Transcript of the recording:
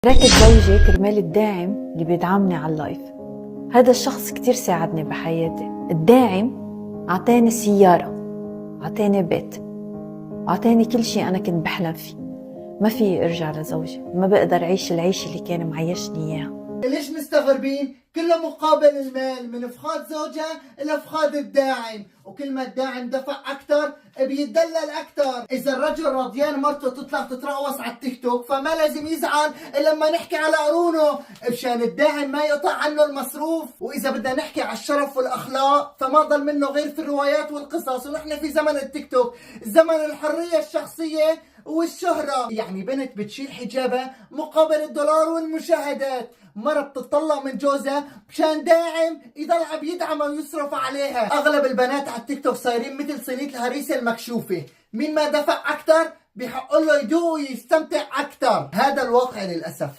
ركز زوجي كرمال الداعم اللي بيدعمني على اللايف. هذا الشخص كتير ساعدني بحياتي. الداعم عطاني سيارة، عطاني بيت، عطاني كل شيء أنا كنت بحلم فيه. ما في ارجع لزوجي، ما بقدر أعيش العيش اللي كان معيشني إياها. ليش مستغربين؟ كله مقابل المال، من افخاذ زوجها الى افخاذ الداعم، وكل ما الداعم دفع اكثر بيتدلل اكثر. اذا الرجل رضيان مرته تطلع تترقص على التيك توك فما لازم يزعل الا لما نحكي على قرونه مشان الداعم ما يقطع عنه المصروف. واذا بدنا نحكي على الشرف والاخلاق فما ضل منه غير في الروايات والقصص، ونحن في زمن التيك توك، زمن الحريه الشخصيه والشهرة. يعني بنت بتشيل حجابها مقابل الدولار والمشاهدات، مرة بتطلع من جوزها مشان داعم يضل عم يدعمها ويصرف عليها. اغلب البنات على التيك توك صايرين مثل صينية الهريسة المكشوفة، مين ما دفع اكثر بحق له يدوق ويستمتع اكثر. هذا الواقع للاسف.